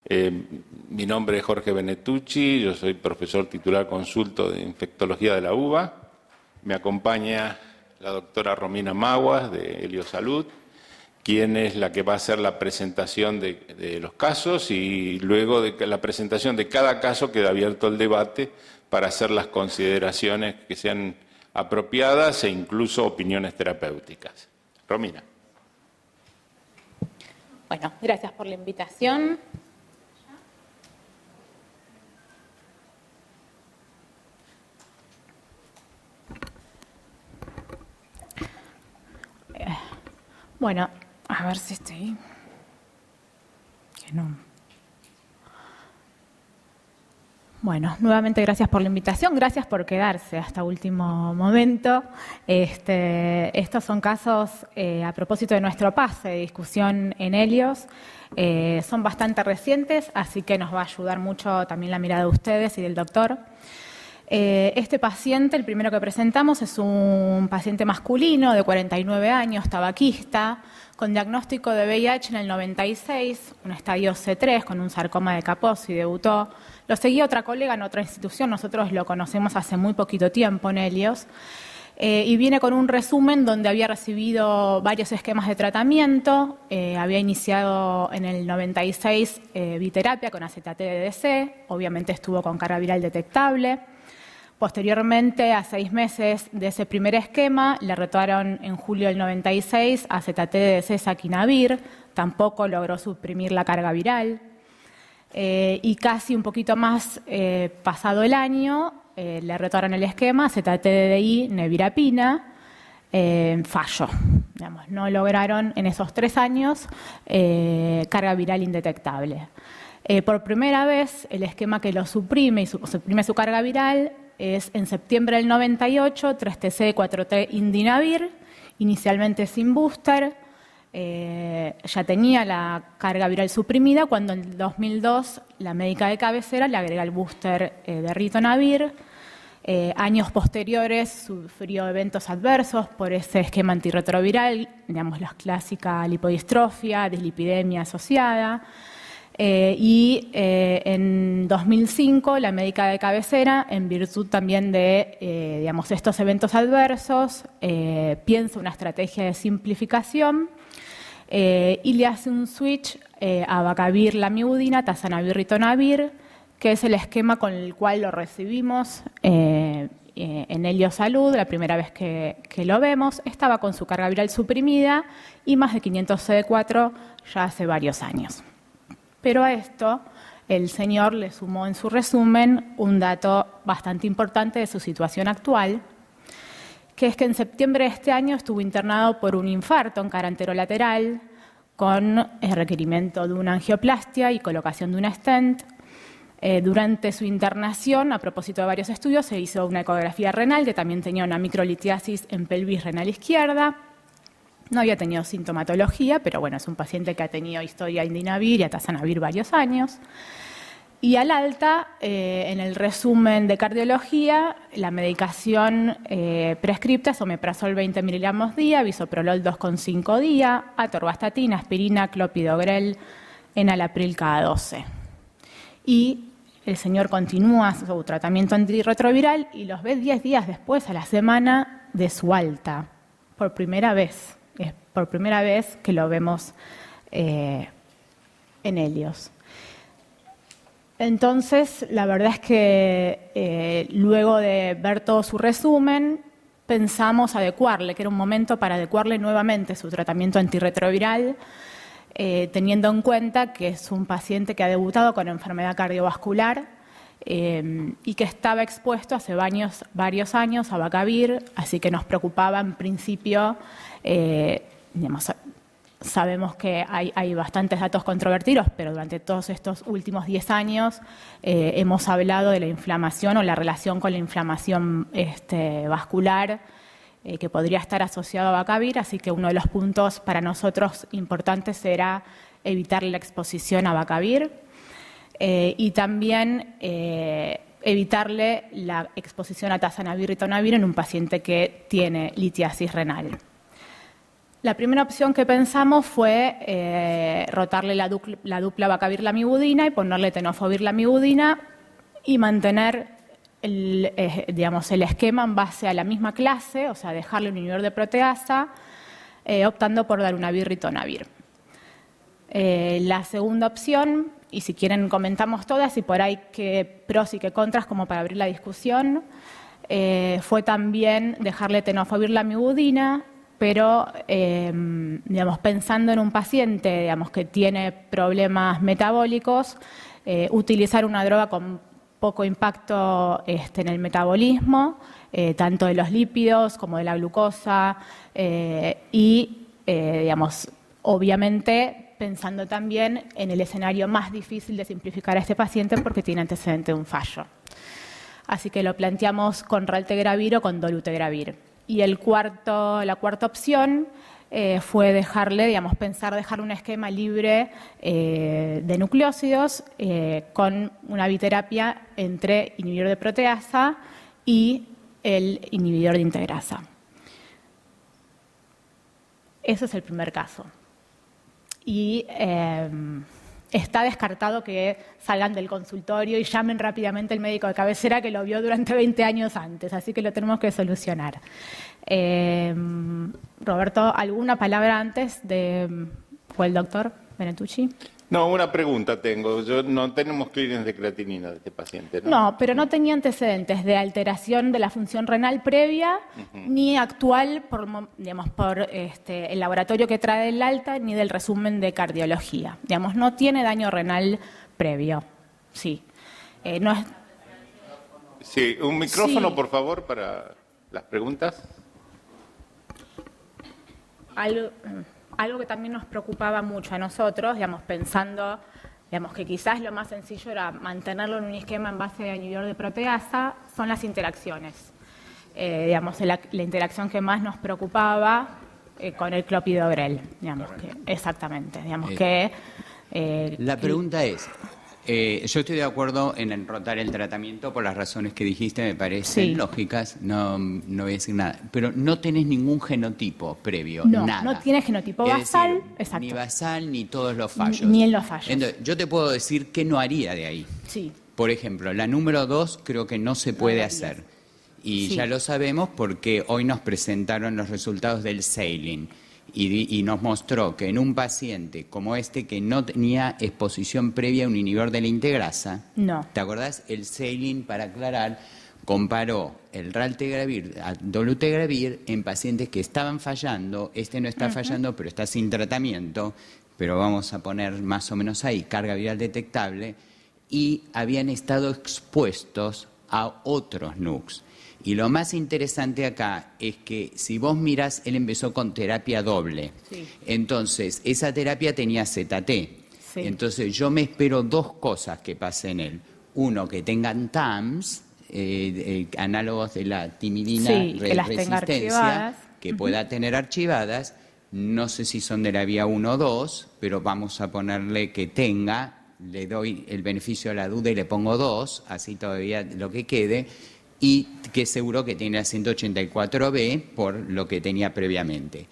Mi nombre es Jorge Benetucci, yo soy profesor titular consulto de infectología de la UBA. Me acompaña la doctora Romina Maguas de Heliosalud, quien es la que va a hacer la presentación de los casos, y luego de la presentación de cada caso queda abierto el debate para hacer las consideraciones que sean apropiadas e incluso opiniones terapéuticas. Romina. Bueno, gracias por la invitación. Bueno, a ver si estoy... Que no. Bueno, nuevamente gracias por la invitación, gracias por quedarse hasta último momento. Estos son casos a propósito de nuestro pase de discusión en Helios. Son bastante recientes, así que nos va a ayudar mucho también la mirada de ustedes y del doctor. Este paciente, el primero que presentamos, es un paciente masculino de 49 años, tabaquista, con diagnóstico de VIH en el 96, un estadio C3 con un sarcoma de Kaposi, debutó. Lo seguía otra colega en otra institución, nosotros lo conocemos hace muy poquito tiempo en Helios, y viene con un resumen donde había recibido varios esquemas de tratamiento, había iniciado en el 96 biterapia con AZT-DDC, obviamente estuvo con carga viral detectable. Posteriormente, a 6 meses de ese primer esquema, le retomaron en julio del 96 AZT-DDC saquinavir, tampoco logró suprimir la carga viral. Y casi un poquito más pasado el año, le retomaron el esquema AZT-DDI nevirapina, fallo. Digamos, no lograron en esos 3 años carga viral indetectable. Por primera vez, el esquema que lo suprime y suprime su carga viral es en septiembre del 98, 3TC, 4T indinavir, inicialmente sin booster. Ya tenía la carga viral suprimida cuando en 2002 la médica de cabecera le agrega el booster de ritonavir. Años posteriores sufrió eventos adversos por ese esquema antirretroviral, digamos la clásica lipodistrofia, dislipidemia asociada. En 2005 la médica de cabecera, en virtud también de estos eventos adversos, piensa una estrategia de simplificación y le hace un switch a abacavir, lamivudina, tazanavir, ritonavir, que es el esquema con el cual lo recibimos en Heliosalud, la primera vez que lo vemos. Estaba con su carga viral suprimida y más de 500 CD4 ya hace varios años. Pero a esto el señor le sumó en su resumen un dato bastante importante de su situación actual, que es que en septiembre de este año estuvo internado por un infarto en cara anterolateral con el requerimiento de una angioplastia y colocación de una stent. Durante su internación, a propósito de varios estudios, se hizo una ecografía renal que también tenía una microlitiasis en pelvis renal izquierda. No había tenido sintomatología, pero bueno, es un paciente que ha tenido historia indinavir y atazanavir varios años. Y al alta, en el resumen de cardiología, la medicación prescripta es omeprazol 20 miligramos día, bisoprolol 2,5 día, atorvastatina, aspirina, clopidogrel, enalapril cada 12. Y el señor continúa su tratamiento antirretroviral y los ve 10 días después, a la semana de su alta, por primera vez. Es por primera vez que lo vemos en Helios. Entonces, la verdad es que luego de ver todo su resumen, pensamos adecuarle, que era un momento para adecuarle nuevamente su tratamiento antirretroviral, teniendo en cuenta que es un paciente que ha debutado con enfermedad cardiovascular y que estaba expuesto hace varios años a abacavir, así que nos preocupaba en principio. Sabemos que hay bastantes datos controvertidos, pero durante todos estos últimos 10 años hemos hablado de la inflamación o la relación con la inflamación vascular que podría estar asociado a abacavir, así que uno de los puntos para nosotros importantes era evitar la exposición a abacavir y también evitarle la exposición a tazanavir, ritonavir en un paciente que tiene litiasis renal. La primera opción que pensamos fue rotarle la dupla bacavir-lamivudina y ponerle tenofovir-lamivudina y mantener el esquema en base a la misma clase, o sea, dejarle un inhibidor de proteasa, optando por darunavir-ritonavir. La segunda opción, y si quieren comentamos todas y por ahí qué pros y qué contras como para abrir la discusión, fue también dejarle tenofovir-lamivudina, pero pensando en un paciente que tiene problemas metabólicos, utilizar una droga con poco impacto en el metabolismo, tanto de los lípidos como de la glucosa, obviamente pensando también en el escenario más difícil de simplificar a este paciente porque tiene antecedente de un fallo. Así que lo planteamos con raltegravir o con dolutegravir. Y la cuarta opción fue dejarle, pensar dejar un esquema libre de nucleósidos con una biterapia entre inhibidor de proteasa y el inhibidor de integrasa. Ese es el primer caso. Y está descartado que salgan del consultorio y llamen rápidamente al médico de cabecera que lo vio durante 20 años antes, así que lo tenemos que solucionar. Roberto, ¿alguna palabra antes o el doctor Benetucci? No, una pregunta tengo. No tenemos clearance de creatinina de este paciente, ¿no? No, pero no tenía antecedentes de alteración de la función renal previa, ni actual por el laboratorio que trae el alta, ni del resumen de cardiología. No tiene daño renal previo. Sí. No es... Sí, un micrófono, Sí. por favor, para las preguntas. Algo que también nos preocupaba mucho a nosotros, pensando que quizás lo más sencillo era mantenerlo en un esquema en base a inhibidor de proteasa, son las interacciones. La interacción que más nos preocupaba con el clopidogrel, exactamente. La pregunta es, yo estoy de acuerdo en enrotar el tratamiento por las razones que dijiste, me parecen lógicas, no voy a decir nada, pero no tenés ningún genotipo previo, nada. No tiene genotipo Es basal, decir, exacto. ni basal ni todos los fallos. Ni en los fallos. Entonces, yo te puedo decir qué no haría de ahí. Sí. Por ejemplo, la número 2 creo que no se puede hacer. Y ya lo sabemos porque hoy nos presentaron los resultados del Saline. Y nos mostró que en un paciente como este que no tenía exposición previa a un inhibidor de la integrasa, ¿te acordás? El Saline, para aclarar, comparó el raltegravir a dolutegravir en pacientes que estaban fallando, este no está fallando pero está sin tratamiento, pero vamos a poner más o menos ahí, carga viral detectable, y habían estado expuestos a otros NUCs. Y lo más interesante acá es que si vos mirás, él empezó con terapia doble. Sí. Entonces, esa terapia tenía ZT. Sí. Entonces, yo me espero dos cosas que pasen en él. Uno, que tengan TAMS, análogos de la timidina resistencia, que pueda tener archivadas. No sé si son de la vía 1 o 2, pero vamos a ponerle que tenga. Le doy el beneficio de la duda y le pongo 2, así todavía lo que quede. Y que seguro que tiene la 184B por lo que tenía previamente.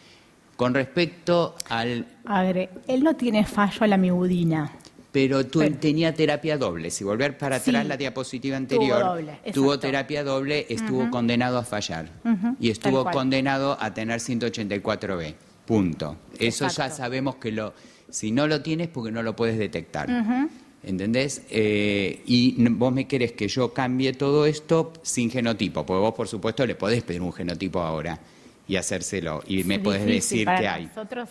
Con respecto al... A ver, él no tiene fallo a la mivudina. Pero tenía terapia doble. Si volver para atrás la diapositiva anterior, tuvo terapia doble, estuvo condenado a fallar. Y estuvo condenado a tener 184B. Punto. Eso ya sabemos que si no lo tienes porque no lo puedes detectar. ¿Entendés? Y vos me querés que yo cambie todo esto sin genotipo, porque vos, por supuesto, le podés pedir un genotipo ahora y hacérselo, y me podés decir que hay. Para nosotros,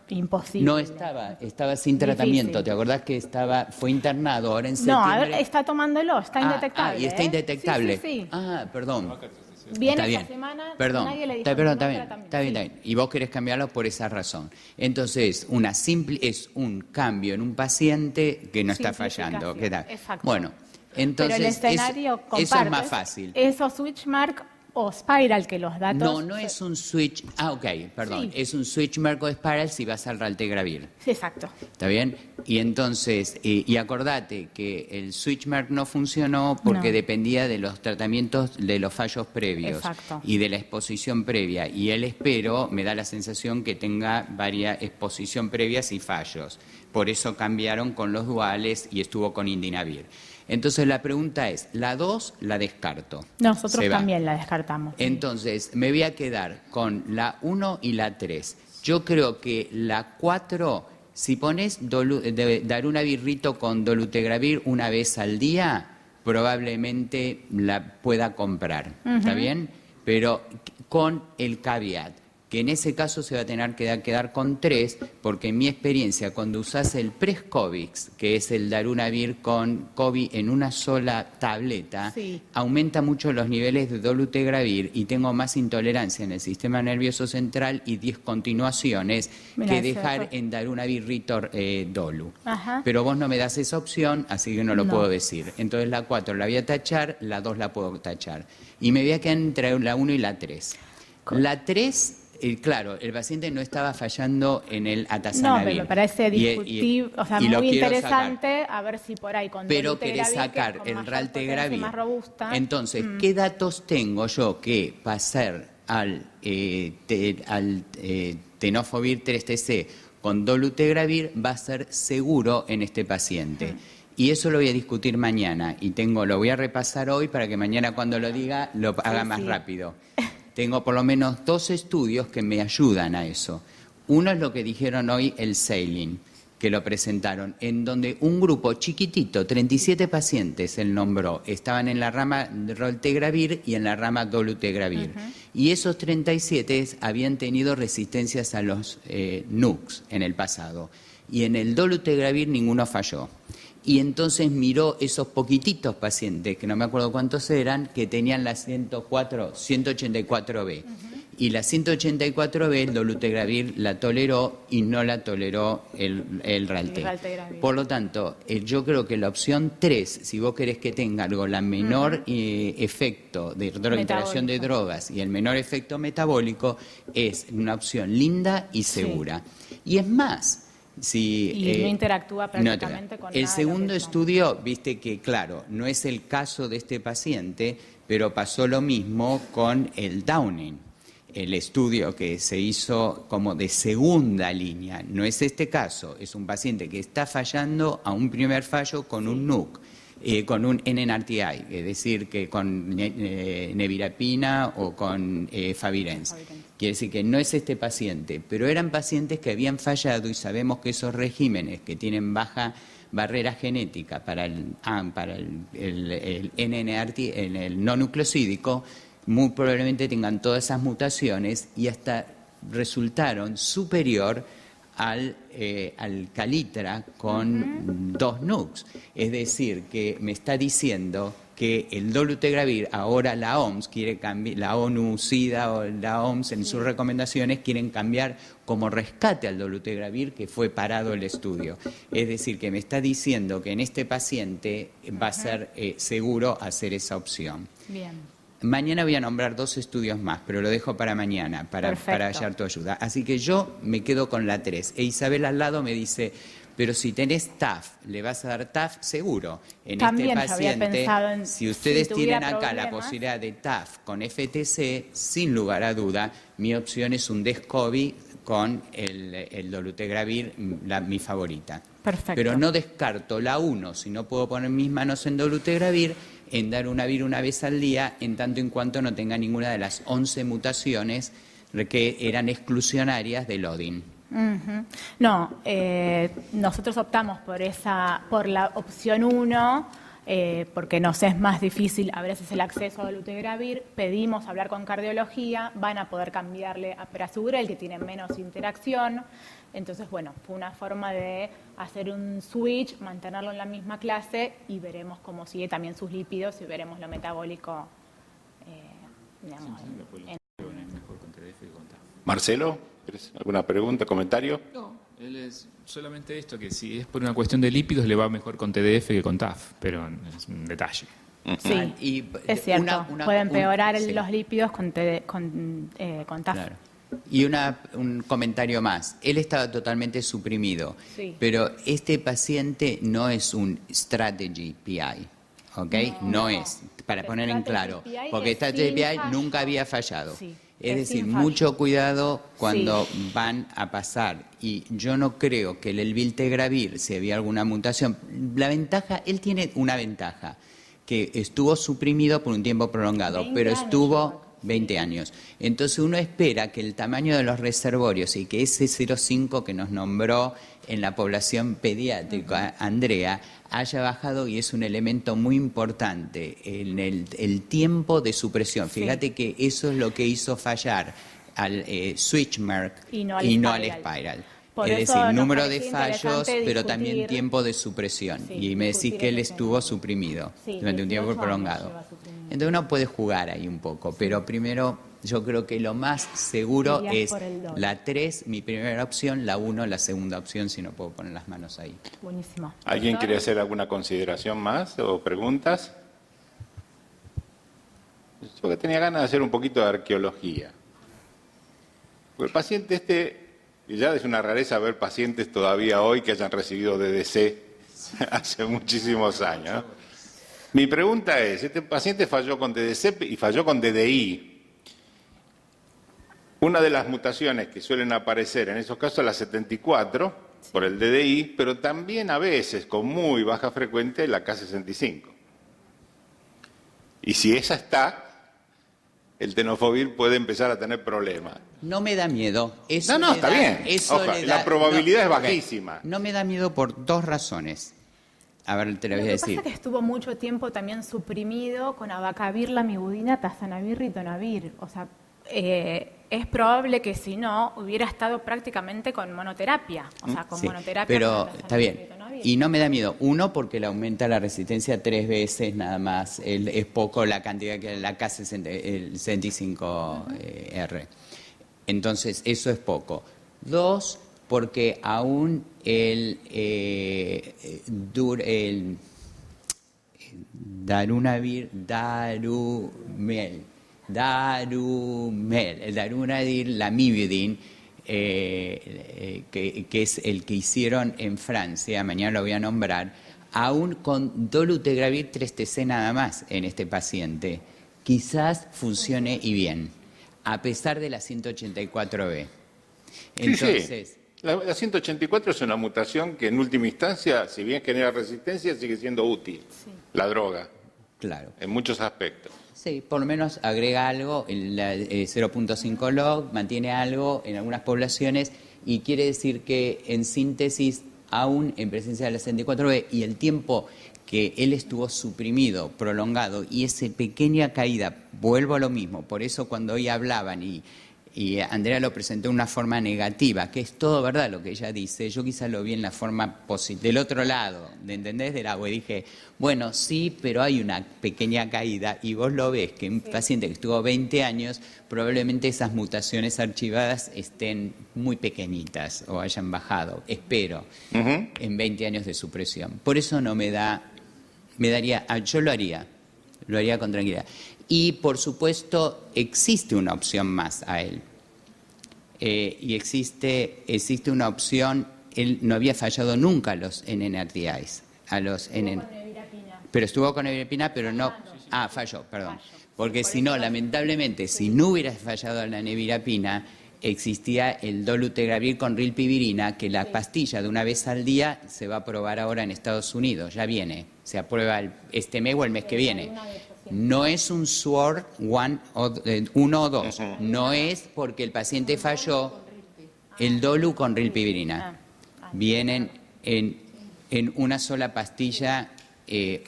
imposible. No estaba sin tratamiento, ¿te acordás que fue internado ahora en septiembre? No, a ver, está tomándolo, está indetectable. Y está indetectable. Sí. Perdón. Viene está esta semana, perdón. nadie le dijo Está bien. Y vos querés cambiarlo por esa razón. Entonces, es un cambio en un paciente que no está fallando. ¿Qué tal? Exacto. Bueno, entonces pero el escenario eso es más fácil. Eso Switchmark o Spiral, que los datos... No es un switch... ok, perdón. Sí. Es un switch Merck o Spiral si vas al Raltegravir. Sí, exacto. ¿Está bien? Y entonces, y acordate que el switch Merck no funcionó porque No. dependía de los tratamientos, de los fallos previos. Exacto. Y de la exposición previa. Y él, espero, me da la sensación que tenga varias exposición previas y fallos. Por eso cambiaron con los duales y estuvo con Indinavir. Entonces la pregunta es, la 2 la descarto. Nosotros Se va. también la descartamos. Entonces, me voy a quedar con la 1 y la 3. Yo creo que la 4, si pones darunavir con dolutegravir una vez al día, probablemente la pueda comprar. ¿Está bien? Pero con el caveat, que en ese caso se va a tener que quedar con 3, porque en mi experiencia, cuando usás el Prescovix, que es el darunavir con COVID en una sola tableta, Sí. aumenta mucho los niveles de dolutegravir y tengo más intolerancia en el sistema nervioso central y discontinuaciones Mirá, que es dejar cierto. en darunavir ritor dolu. Ajá. Pero vos no me das esa opción, así que no lo No. puedo decir. Entonces la 4 la voy a tachar, la 2 la puedo tachar. Y me voy a quedar entre la 1 y la 3. La 3... claro, el paciente no estaba fallando en el No, atazanavir. pero me parece discutible, o sea, y lo muy quiero interesante, a ver si por ahí con pero querés dolutegravir, que es sacar con el mayor Raltegravir. potencia y más robusta. Entonces, ¿qué datos tengo yo que pasar al tenofovir 3TC con dolutegravir va a ser seguro en este paciente? Y eso lo voy a discutir mañana y lo voy a repasar hoy para que mañana cuando lo diga lo haga más rápido. Tengo por lo menos 2 estudios que me ayudan a eso. Uno es lo que dijeron hoy el Sailing, que lo presentaron, en donde un grupo chiquitito, 37 pacientes, él nombró, estaban en la rama Raltegravir y en la rama dolutegravir. Y esos 37 habían tenido resistencias a los NUCs en el pasado. Y en el dolutegravir ninguno falló. Y entonces miró esos poquititos pacientes, que no me acuerdo cuántos eran, que tenían la 184B. Y la 184B, el dolutegravir la toleró y no la toleró el Raltegravir. Por lo tanto, yo creo que la opción 3, si vos querés que tenga algo, la menor efecto de interacción de drogas y el menor efecto metabólico, es una opción linda y segura. Y es más... y no interactúa prácticamente con nada. El segundo estudio, viste que, claro, no es el caso de este paciente, pero pasó lo mismo con el Downing. El estudio que se hizo como de segunda línea, no es este caso, es un paciente que está fallando a un primer fallo con un NUC. Con un NNRTI, es decir, que con nevirapina o con Favirenz. Quiere decir que no es este paciente, pero eran pacientes que habían fallado y sabemos que esos regímenes que tienen baja barrera genética para el NNRTI, en el no nucleosídico, muy probablemente tengan todas esas mutaciones y hasta resultaron superior al Calitra con 2 NUCs. Es decir, que me está diciendo que el dolutegravir, ahora la OMS quiere cambiar, la ONU-SIDA o la OMS en sus recomendaciones quieren cambiar como rescate al dolutegravir, que fue parado el estudio. Es decir, que me está diciendo que en este paciente va a ser seguro hacer esa opción. Bien. Mañana voy a nombrar 2 estudios más, pero lo dejo para mañana, para hallar tu ayuda. Así que yo me quedo con la 3. E Isabel al lado me dice, pero si tenés TAF, ¿le vas a dar TAF? Seguro. En También este paciente, si ustedes tienen acá la posibilidad de TAF con FTC, sin lugar a duda, mi opción es un Descovy con el dolutegravir, mi favorita. Perfecto. Pero no descarto la 1, si no puedo poner mis manos en dolutegravir, en darunavir una vez al día, en tanto en cuanto no tenga ninguna de las 11 mutaciones que eran exclusionarias del ODIN. No, nosotros optamos por la opción 1, porque nos es más difícil a veces el acceso al dolutegravir. Pedimos hablar con cardiología, van a poder cambiarle a prasugrel, que tiene menos interacción. Entonces, bueno, fue una forma de hacer un switch, mantenerlo en la misma clase y veremos cómo sigue también sus lípidos y veremos lo metabólico. Digamos, Marcelo, ¿tienes alguna pregunta, comentario? No, él es solamente esto, que si es por una cuestión de lípidos le va mejor con TDF que con TAF, pero es un detalle. Sí, Y es cierto. Puede empeorar sí. los lípidos con TAF. Claro. Y un comentario más. Él estaba totalmente suprimido, Sí. pero este paciente no es un strategy PI, ¿ok? No es, para El poner en strategy claro, PI porque es strategy sin PI fallo. nunca había fallado. Sí, Es es decir, sin fallo. mucho cuidado cuando van a pasar. Y yo no creo que el Viltegravir, si había alguna mutación, la ventaja, él tiene una ventaja, que estuvo suprimido por un tiempo prolongado, 20 pero años estuvo lleva. 20 años. Entonces uno espera que el tamaño de los reservorios y que ese 0,5 que nos nombró en la población pediátrica, Andrea, haya bajado, y es un elemento muy importante en el tiempo de supresión. Sí. Fíjate que eso es lo que hizo fallar al switchmerk Y no al spiral. Por Es eso decir, nos número de parecía fallos, interesante pero también discutir. tiempo de supresión. Sí, Y me decís discutir que él ese estuvo tema. suprimido Sí, durante un tiempo 18 años prolongado. lleva suprimido. Entonces uno puede jugar ahí un poco, pero primero yo creo que lo más seguro Irías es por el doble. la 3, mi primera opción, la 1, la segunda opción, si no puedo poner las manos ahí. Buenísimo. ¿Alguien Doctor. quiere hacer alguna consideración más o preguntas? Yo que tenía ganas de hacer un poquito de arqueología. Porque el paciente y ya es una rareza ver pacientes todavía hoy que hayan recibido DDC hace muchísimos años, ¿no? Mi pregunta es, este paciente falló con DDC y falló con DDI. Una de las mutaciones que suelen aparecer en esos casos es la 74 por el DDI, pero también a veces con muy baja frecuencia la K65. Y si esa está, el tenofovir puede empezar a tener problemas. No me da miedo. Eso No, le está da- bien. eso Ojo, le la da- probabilidad es ok. bajísima. No me da miedo por dos razones. A ver, te lo Lo voy a que decir. pasa es que estuvo mucho tiempo también suprimido con abacavir, lamivudina, tazanavir, ritonavir. O sea, es probable que si no hubiera estado prácticamente con monoterapia. O sea, con Sí, monoterapia. pero con está bien. ritonavir. Y no me da miedo. Uno, porque le aumenta la resistencia 3 veces nada más. Es poco la cantidad que la K65R. Entonces, eso es poco. Dos, porque aún el darunavir, el darunavir, lamivudine, que es el que hicieron en Francia, mañana lo voy a nombrar, aún con dolutegravir 3TC nada más en este paciente, quizás funcione y bien, a pesar de la 184B. Entonces, Sí. La 184 es una mutación que en última instancia, si bien genera resistencia, sigue siendo útil. La droga, claro. en muchos aspectos. Sí, por lo menos agrega algo, 0.5 log, mantiene algo en algunas poblaciones, y quiere decir que en síntesis, aún en presencia de la 64B y el tiempo que él estuvo suprimido, prolongado, y esa pequeña caída, vuelvo a lo mismo, por eso cuando hoy hablaban y Andrea lo presentó de una forma negativa, que es todo verdad lo que ella dice, yo quizás lo vi en la forma del otro lado, ¿entendés? Del agua, y dije, bueno, sí, pero hay una pequeña caída, y vos lo ves, que un paciente que estuvo 20 años, probablemente esas mutaciones archivadas estén muy pequeñitas o hayan bajado, espero, en 20 años de supresión. Por eso no me daría, yo lo haría con tranquilidad. Y, por supuesto, existe una opción más a él. Y existe una opción, él no había fallado nunca a los NNRTIs. Pero estuvo con nevirapina, pero no... falló, perdón. Porque si no, lamentablemente, si no hubiera fallado a la nevirapina, existía el dolutegravir con rilpivirina, que la pastilla de una vez al día se va a probar ahora en Estados Unidos, ya viene, se aprueba este mes o el mes que viene. No es un SWOR 1 o 2, no es porque el paciente falló el dolu con rilpivirina. Vienen en una sola pastilla que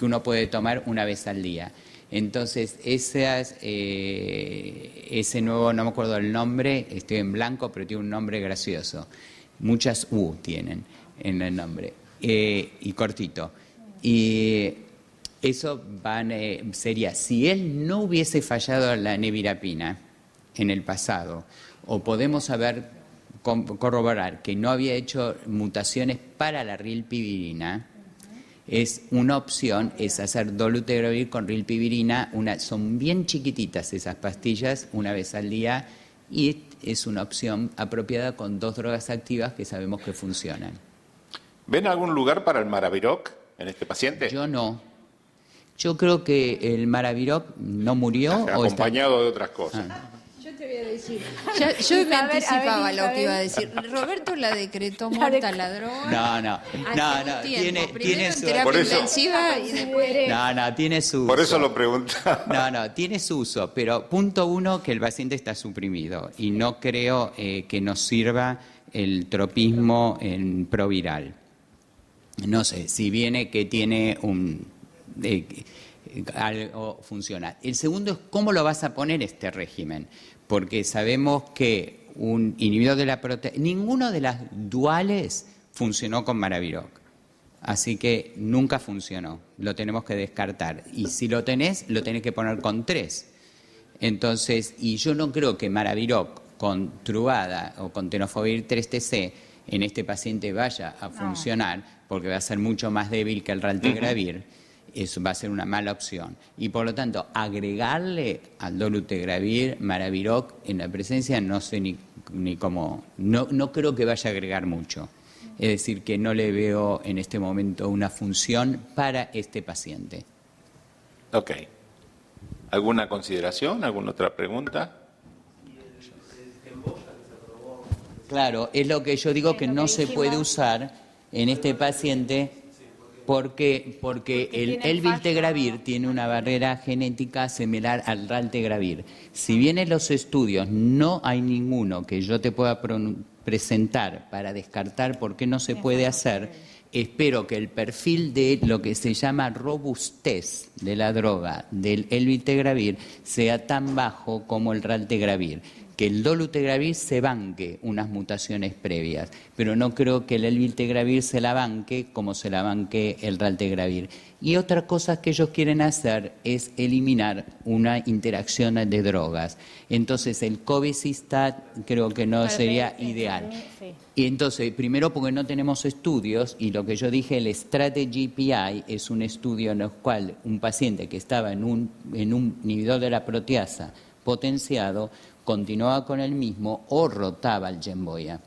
uno puede tomar una vez al día. Entonces, ese nuevo, no me acuerdo el nombre, estoy en blanco, pero tiene un nombre gracioso. Muchas U tienen en el nombre, y cortito. Y eso sería, si él no hubiese fallado a la nevirapina en el pasado, o podemos corroborar que no había hecho mutaciones para la rilpivirina, es una opción, es hacer dolutegravir con rilpivirina, son bien chiquititas esas pastillas, una vez al día, y es una opción apropiada con 2 drogas activas que sabemos que funcionan. ¿Ven algún lugar para el Maraviroc en este paciente? Yo no. Yo creo que el Maraviroc no murió. Acompañado de otras cosas. Yo te voy a decir. Yo me anticipaba lo que iba a decir. Roberto la decretó muerta la droga. No. Tiene en su. terapia Por eso. intensiva y después. No, tiene su uso. Por eso lo preguntaba. No, tiene su uso, pero punto 1, que el paciente está suprimido y no creo que nos sirva el tropismo en proviral. No sé, si viene que tiene algo funciona. El segundo es cómo lo vas a poner este régimen, porque sabemos que un inhibidor de la proteína, ninguno de las duales funcionó con Maraviroc, así que nunca funcionó, lo tenemos que descartar. Y si lo tenés que poner con 3. Entonces, y yo no creo que Maraviroc con Truvada o con Tenofovir 3TC en este paciente vaya a funcionar, porque va a ser mucho más débil que el Raltegravir. Eso va a ser una mala opción. Y por lo tanto, agregarle al dolutegravir, Maraviroc, en la presencia, no sé ni cómo, no creo que vaya a agregar mucho. Es decir, que no le veo en este momento una función para este paciente. Ok. ¿Alguna consideración? ¿Alguna otra pregunta? Claro, es lo que yo digo que no se puede usar en este paciente porque el Viltegravir tiene una barrera genética similar al Raltegravir. Si bien en los estudios no hay ninguno que yo te pueda presentar para descartar por qué no se puede hacer, espero que el perfil de lo que se llama robustez de la droga del Viltegravir sea tan bajo como el Raltegravir. Que el dolutegravir se banque unas mutaciones previas, pero no creo que el Viltegravir se la banque como se la banque el Raltegravir. Y otra cosa que ellos quieren hacer es eliminar una interacción de drogas. Entonces el Covicistat creo que no sería ideal. Y entonces, primero porque no tenemos estudios, y lo que yo dije, el Strategy PI es un estudio en el cual un paciente que estaba en un inhibidor de la proteasa potenciado continuaba con el mismo o rotaba el Genvoya.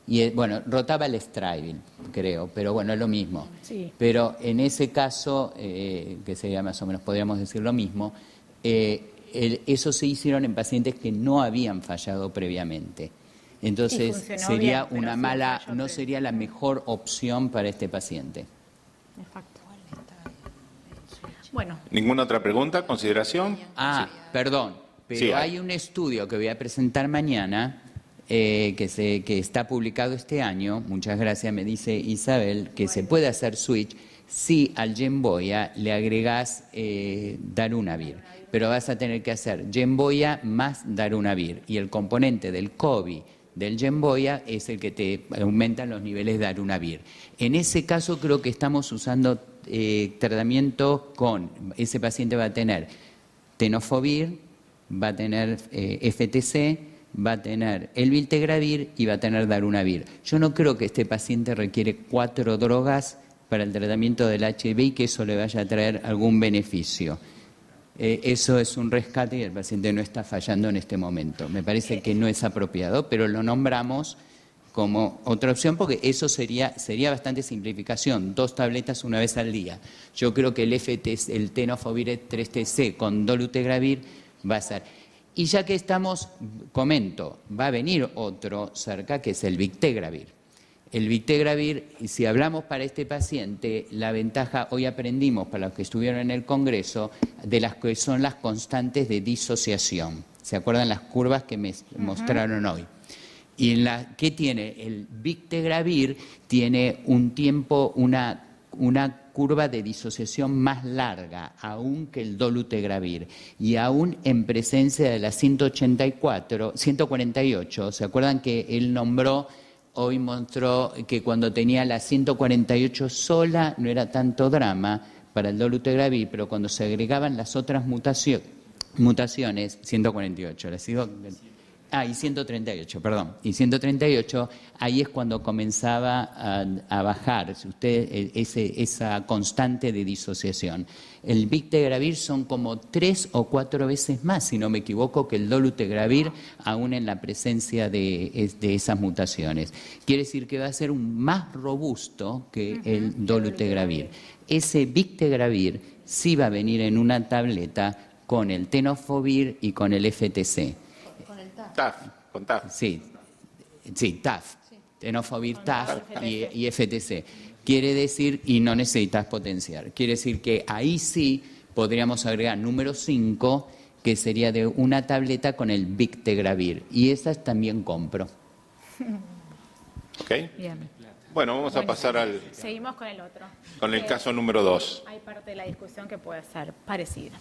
Y rotaba el Strivil, creo, pero bueno, es lo mismo. Sí. Pero en ese caso, que sería más o menos, podríamos decir lo mismo, eso se hicieron en pacientes que no habían fallado previamente. Entonces, sería bien, una mala, no sería la mejor opción para este paciente. Exacto. Bueno. ¿Ninguna otra pregunta, consideración? Perdón. Pero Sí, hay un estudio que voy a presentar mañana, que está publicado este año, muchas gracias, me dice Isabel, que se puede hacer switch si al Genvoya le agregás darunavir. Pero vas a tener que hacer Genvoya más darunavir. Y el componente del COVID del Genvoya es el que te aumenta los niveles de darunavir. En ese caso creo que estamos usando tratamiento con, ese paciente va a tener tenofovir, va a tener FTC, va a tener el Viltegravir y va a tener darunavir. Yo no creo que este paciente requiere 4 drogas para el tratamiento del HIV y que eso le vaya a traer algún beneficio. Eso es un rescate y el paciente no está fallando en este momento. Me parece que no es apropiado, pero lo nombramos como otra opción porque eso sería bastante simplificación, 2 tabletas una vez al día. Yo creo que el Tenofovir 3TC con dolutegravir va a ser. Y ya que estamos, comento, va a venir otro cerca que es el Viltegravir. El Viltegravir, si hablamos para este paciente, la ventaja, hoy aprendimos para los que estuvieron en el Congreso, de las que son las constantes de disociación. ¿Se acuerdan las curvas que me mostraron hoy? Y ¿qué tiene? El Viltegravir tiene un tiempo, una curva de disociación más larga, aún que el dolutegravir, y aún en presencia de la 148, ¿se acuerdan que él nombró, hoy mostró que cuando tenía la 148 sola no era tanto drama para el dolutegravir, pero cuando se agregaban las otras mutaciones, 148, ¿les digo? Y 138, perdón. Y 138, ahí es cuando comenzaba a bajar esa constante de disociación. El Bictegravir son como 3 o 4 veces más, si no me equivoco, que el Dolutegravir, aún en la presencia de esas mutaciones. Quiere decir que va a ser más robusto que el Dolutegravir. Ese Bictegravir sí va a venir en una tableta con el Tenofovir y con el FTC. Con TAF. Sí, TAF. Sí. Tenofovir, TAF y FTC. Quiere decir, y no necesitas potenciar, quiere decir que ahí sí podríamos agregar número 5, que sería de una tableta con el Bictegravir. Y esas también compro. ¿Ok? Bien. Bueno, vamos a pasar al... Seguimos con el otro. Con el caso número 2. Hay parte de la discusión que puede ser parecida.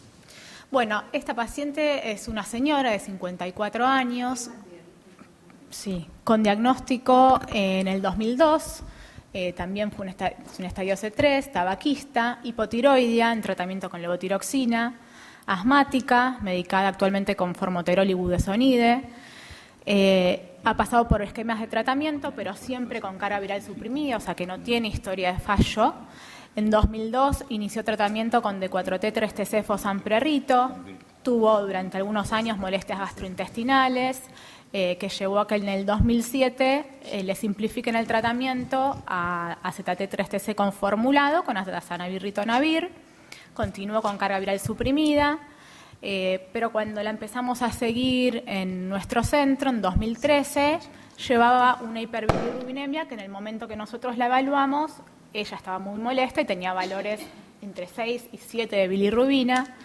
Bueno, esta paciente es una señora de 54 años, sí, con diagnóstico en el 2002, también fue un estadio C3, tabaquista, hipotiroidea, en tratamiento con levotiroxina, asmática, medicada actualmente con formoterol y budesonide. Ha pasado por esquemas de tratamiento, pero siempre con carga viral suprimida, o sea que no tiene historia de fallo. En 2002 inició tratamiento con D4T3TC fossamprerrito, tuvo durante algunos años molestias gastrointestinales, que llevó a que en el 2007 le simplifiquen el tratamiento a AZT3TC conformulado con atazanavir-ritonavir, continuó con carga viral suprimida, pero cuando la empezamos a seguir en nuestro centro, en 2013, llevaba una hiperbilirrubinemia que en el momento que nosotros la evaluamos, ella estaba muy molesta y tenía valores entre 6 y 7 de bilirrubina.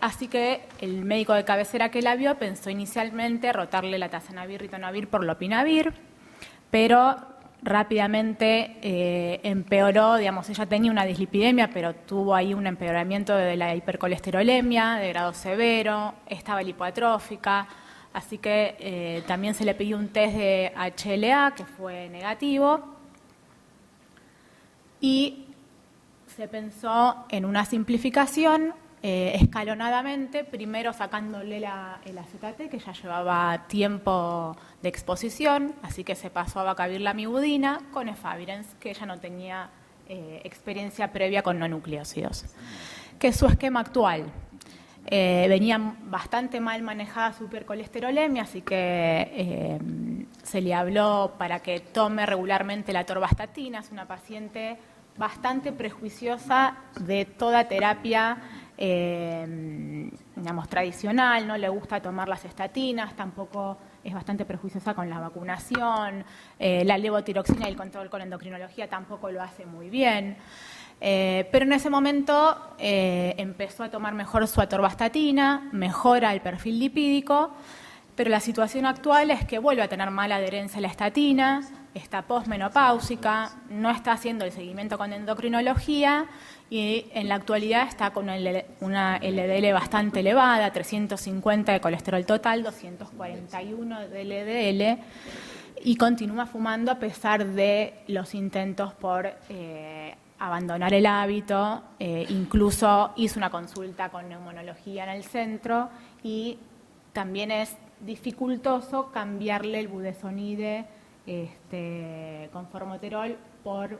Así que el médico de cabecera que la vio pensó inicialmente rotarle la atazanavir-ritonavir por lopinavir, pero rápidamente empeoró, digamos, ella tenía una dislipidemia, pero tuvo ahí un empeoramiento de la hipercolesterolemia de grado severo, estaba lipoatrófica, así que también se le pidió un test de HLA que fue negativo. Y se pensó en una simplificación escalonadamente, primero sacándole el AZT, que ya llevaba tiempo de exposición, así que se pasó a bacavir-lamivudina con efavirenz, que ella no tenía experiencia previa con no nucleócidos. Que es su esquema actual. Venía bastante mal manejada su hipercolesterolemia, así que se le habló para que tome regularmente la atorvastatina. Es una paciente bastante prejuiciosa de toda terapia, digamos, tradicional, no le gusta tomar las estatinas, tampoco es bastante prejuiciosa con la vacunación, la levotiroxina y el control con endocrinología tampoco lo hace muy bien. Pero en ese momento empezó a tomar mejor su atorvastatina, mejora el perfil lipídico, pero la situación actual es que vuelve a tener mala adherencia a la estatina, está posmenopáusica, no está haciendo el seguimiento con endocrinología y en la actualidad está con una LDL bastante elevada, 350 de colesterol total, 241 de LDL, y continúa fumando a pesar de los intentos por abandonar el hábito, incluso hizo una consulta con neumonología en el centro y también es dificultoso cambiarle el budesonide con formoterol por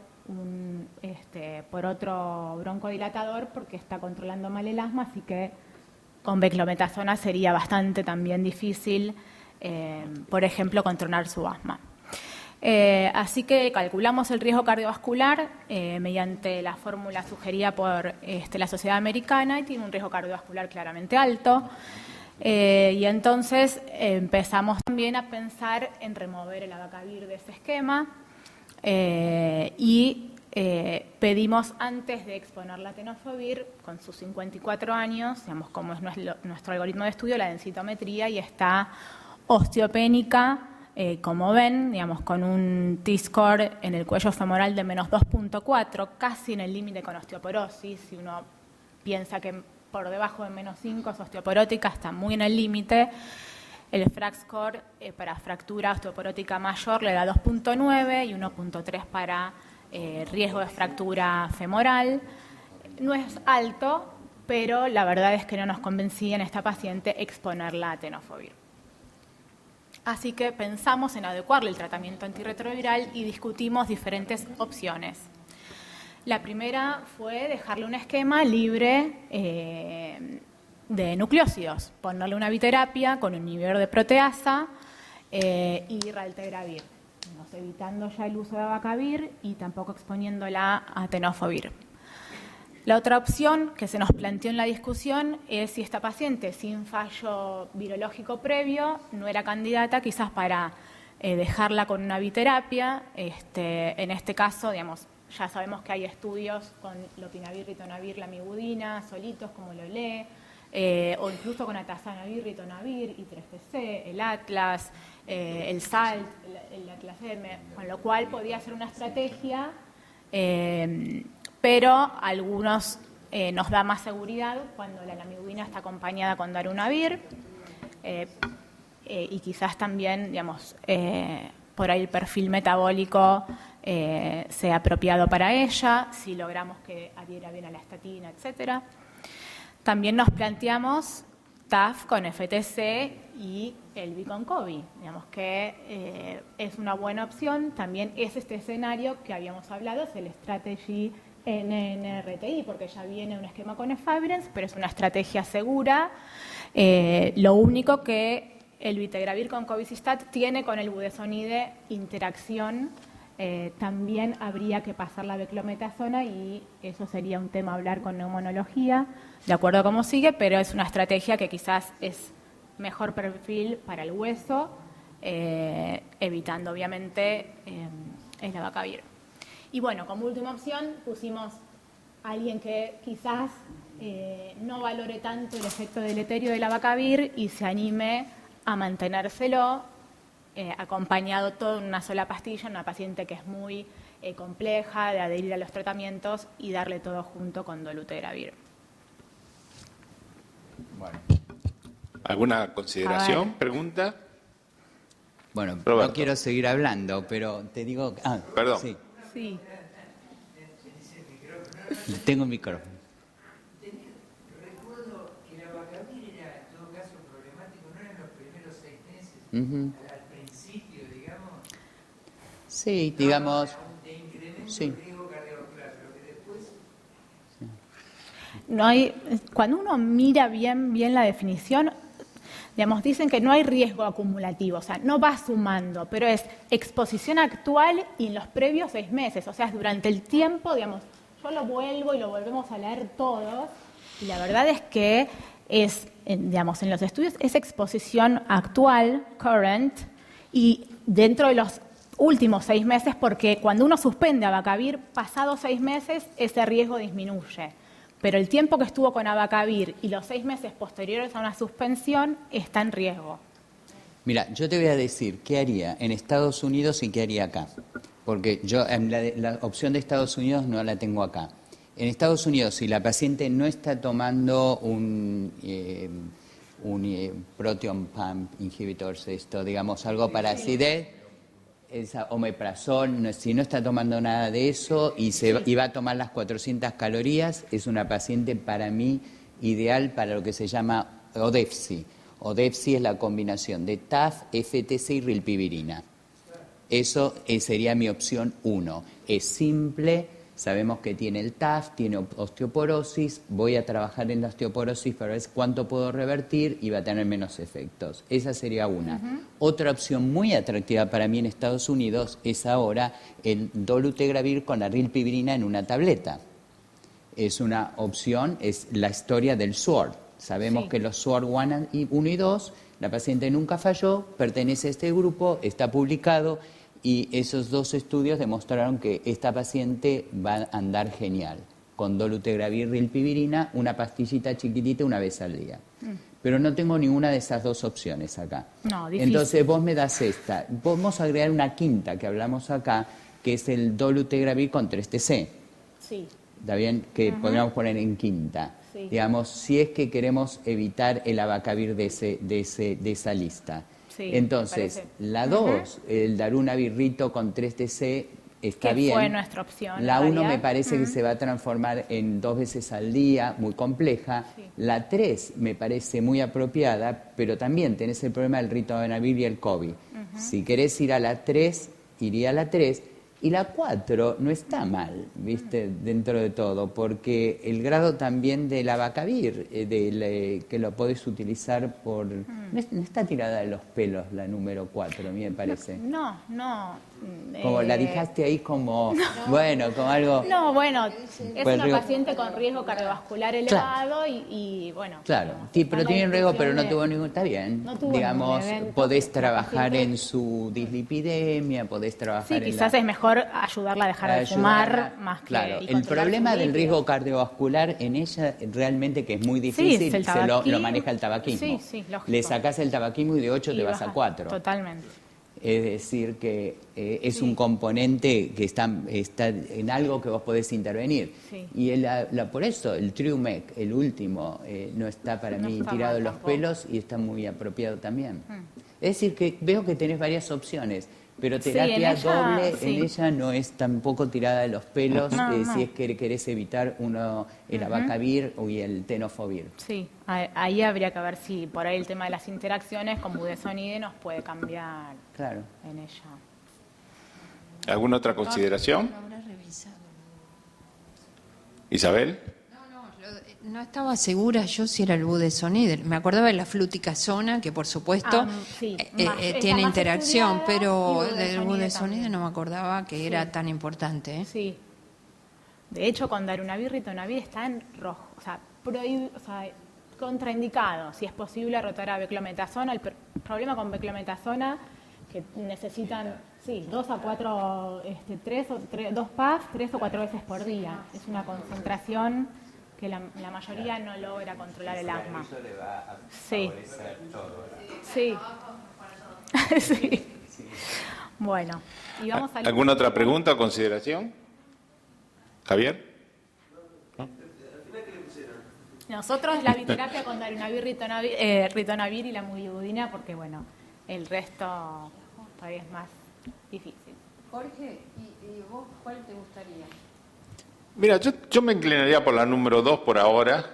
otro broncodilatador porque está controlando mal el asma, así que con beclometasona sería bastante también difícil, por ejemplo, controlar su asma. Así que calculamos el riesgo cardiovascular mediante la fórmula sugerida por la Sociedad Americana y tiene un riesgo cardiovascular claramente alto. Y entonces empezamos también a pensar en remover el abacavir de ese esquema y pedimos antes de exponer la tenofovir con sus 54 años, digamos como es nuestro algoritmo de estudio, la densitometría y está osteopénica, como ven, digamos con un T-score en el cuello femoral de menos 2.4, casi en el límite con osteoporosis, si uno piensa que por debajo de menos 5 es osteoporótica, está muy en el límite. El FRAX score para fractura osteoporótica mayor le da 2.9 y 1.3 para riesgo de fractura femoral. No es alto, pero la verdad es que no nos convencía en esta paciente exponerla a tenofovir. Así que pensamos en adecuarle el tratamiento antirretroviral y discutimos diferentes opciones. La primera fue dejarle un esquema libre de nucleósidos, ponerle una biterapia con un inhibidor de proteasa y raltegravir, evitando ya el uso de abacavir y tampoco exponiéndola a tenofovir. La otra opción que se nos planteó en la discusión es si esta paciente sin fallo virológico previo no era candidata quizás para dejarla con una biterapia. En este caso, digamos, ya sabemos que hay estudios con lopinavir, ritonavir, lamivudina, solitos como lo lee, o incluso con atazanavir, ritonavir, I3TC, el Atlas, el SALT, el Atlas M, con lo cual podía ser una estrategia, pero algunos nos da más seguridad cuando la lamivudina está acompañada con darunavir y quizás también, digamos, por ahí el perfil metabólico sea apropiado para ella, si logramos que adhiera bien a la estatina, etcétera. También nos planteamos TAF con FTC y el con COVID, digamos que es una buena opción. También es este escenario que habíamos hablado, es el Strategy NNRTI, porque ya viene un esquema con efavirenz, pero es una estrategia segura. Lo único que el vitegravir con cobicistat tiene con el budesonide interacción. También habría que pasar la beclometasona y eso sería un tema a hablar con neumonología, de acuerdo a cómo sigue, pero es una estrategia que quizás es mejor perfil para el hueso, evitando obviamente el abacavir. Y bueno, como última opción pusimos a alguien que quizás no valore tanto el efecto deleterio del abacavir y se anime a mantenérselo acompañado todo en una sola pastilla, una paciente que es muy compleja de adherir a los tratamientos y darle todo junto con dolutegravir. Bueno. ¿Alguna consideración, pregunta? Bueno, Roberto. no quiero seguir hablando, pero te digo... Perdón. Sí. Sí. Tengo un micrófono. Recuerdo que el abacavir era, en todo caso, problemático, no eran los primeros 6 meses, al principio, digamos. Sí, digamos... De incremento Sí. del riesgo cardiovascular, pero que después... No hay, cuando uno mira bien la definición, digamos, dicen que no hay riesgo acumulativo, o sea, no va sumando, pero es exposición actual y en los previos 6 meses, o sea, es durante el tiempo, digamos, yo lo vuelvo y lo volvemos a leer todos, y la verdad es que es, digamos, en los estudios es exposición actual, current, y dentro de los últimos 6 meses, porque cuando uno suspende abacavir, pasados 6 meses, ese riesgo disminuye. Pero el tiempo que estuvo con abacavir y los 6 meses posteriores a una suspensión está en riesgo. Mira, yo te voy a decir qué haría en Estados Unidos y qué haría acá. Porque yo la opción de Estados Unidos no la tengo acá. En Estados Unidos, si la paciente no está tomando un protein pump inhibitors, digamos, algo para acidez, esa omeprazol, si no está tomando nada de eso y va a tomar las 400 calorías, es una paciente para mí ideal para lo que se llama ODEFSI. ODEFSI es la combinación de TAF, FTC y rilpivirina. Eso sería mi opción 1. Es simple, sabemos que tiene el TAF, tiene osteoporosis, voy a trabajar en la osteoporosis para ver cuánto puedo revertir y va a tener menos efectos. Esa sería una. Otra opción muy atractiva para mí en Estados Unidos es ahora el dolutegravir con la rilpivirina en una tableta. Es una opción, es la historia del SWORD. Sabemos que los SWORD 1 y 2, la paciente nunca falló, pertenece a este grupo, está publicado y esos 2 estudios demostraron que esta paciente va a andar genial, con dolutegravir, rilpivirina, una pastillita chiquitita una vez al día. Pero no tengo ninguna de esas 2 opciones acá. No, difícil. Entonces vos me das esta. Vamos a agregar una quinta que hablamos acá, que es el dolutegravir con 3TC. Sí. ¿Está bien? Que podríamos poner en quinta. Sí. Digamos, si es que queremos evitar el abacavir de esa lista. Sí, entonces, la 2, el darunavir rito con 3TC, está que bien. fue nuestra opción. La en 1 me realidad. parece que se va a transformar en 2 veces al día, muy compleja. Sí. La 3 me parece muy apropiada, pero también tenés el problema del ritonavir y el COVID. Si querés ir a la 3, iría a la 3. Y la 4 no está mal, ¿viste? Dentro de todo, porque el grado también del abacavir, que lo podés utilizar por... No está tirada de los pelos la número 4, a mí me parece. No. Como la dejaste ahí como, bueno, como algo... No, bueno, es Pues una riesgo- paciente con riesgo cardiovascular elevado y bueno. Claro, digamos, sí, está pero la tiene un riesgo, pero no discusión tuvo ningún... Está bien, No tuvo digamos, ningún evento. podés La trabajar paciente- en su dislipidemia, podés trabajar Sí, en quizás la... es mejor ayudarla a dejar de ayudarla. fumar más que Claro, y el controlar problema sus del lípidos. riesgo cardiovascular en ella realmente que es muy Sí, difícil, es el lo tabaquismo. maneja el tabaquismo. Sí, lógico. Le sacás el tabaquismo y de 8 Y te vas a baja- 4. Totalmente. Es decir, que es Sí. un componente que está en algo que vos podés intervenir. Sí. Y por eso el Triumec, el último, no está para No mí está tirado mal de los tampoco. pelos y está muy apropiado también. Es decir, que veo que tenés varias opciones, pero Sí, terapia en ella, doble sí. en ella no es tampoco tirada de los pelos No. si es que querés evitar el abacavir y el tenofovir. Sí, ahí habría que ver si por ahí el tema de las interacciones con budesonide nos puede cambiar Claro. en ella. ¿Alguna otra consideración? Lo habrá revisado. Isabel. No estaba segura yo si era el budesonide. Me acordaba de la fluticasona, que por supuesto Sí, está tiene más interacción, estudiada, pero y del budesonide también. no me acordaba que era tan importante. Sí. De hecho, con darunavir, ritonavir está en rojo, o sea, contraindicado. Si es posible rotar a beclometasona. El problema con beclometasona que necesitan 2 a 4, 2 PAF 3 o 4 veces por día. Es una concentración que la mayoría no logra controlar el asma. Sí. Sí. Sí. Bueno, y vamos al ¿Alguna otra pregunta o consideración? Javier. Nosotros la biterapia con darunavir, ritonavir y la mulibudina, porque bueno, el resto todavía es más difícil. Jorge, ¿y vos cuál te gustaría? Mira, yo me inclinaría por la número 2 por ahora,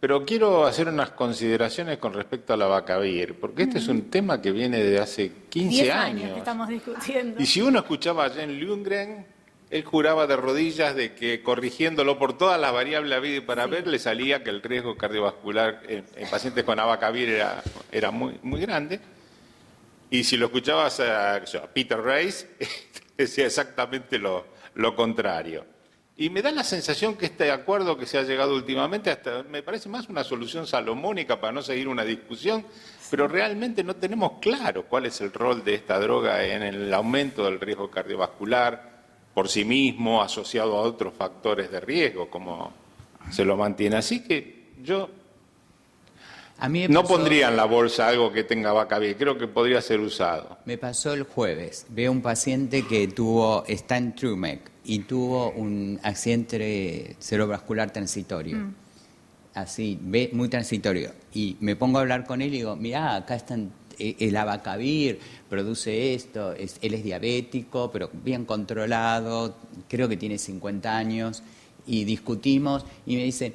pero quiero hacer unas consideraciones con respecto a la abacavir, porque este es un tema que viene de hace 15 10 años. que estamos discutiendo. Y si uno escuchaba a Jen Lundgren, él juraba de rodillas de que corrigiéndolo por todas las variables habidas y para ver, le salía que el riesgo cardiovascular en pacientes con abacavir era muy, muy grande. Y si lo escuchabas a Peter Reis, decía exactamente lo contrario. Y me da la sensación que este acuerdo que se ha llegado últimamente hasta me parece más una solución salomónica para no seguir una discusión, pero realmente no tenemos claro cuál es el rol de esta droga en el aumento del riesgo cardiovascular por sí mismo, asociado a otros factores de riesgo, como se lo mantiene. Así que yo A mí me no pasó- pondría en la bolsa algo que tenga abacavir, creo que podría ser usado. Me pasó el jueves. Veo un paciente que está en Trumec y tuvo un accidente cerebrovascular transitorio. Así, muy transitorio. Y me pongo a hablar con él y digo, mirá, acá están, el abacavir produce esto, él es diabético, pero bien controlado, creo que tiene 50 años, y discutimos y me dice,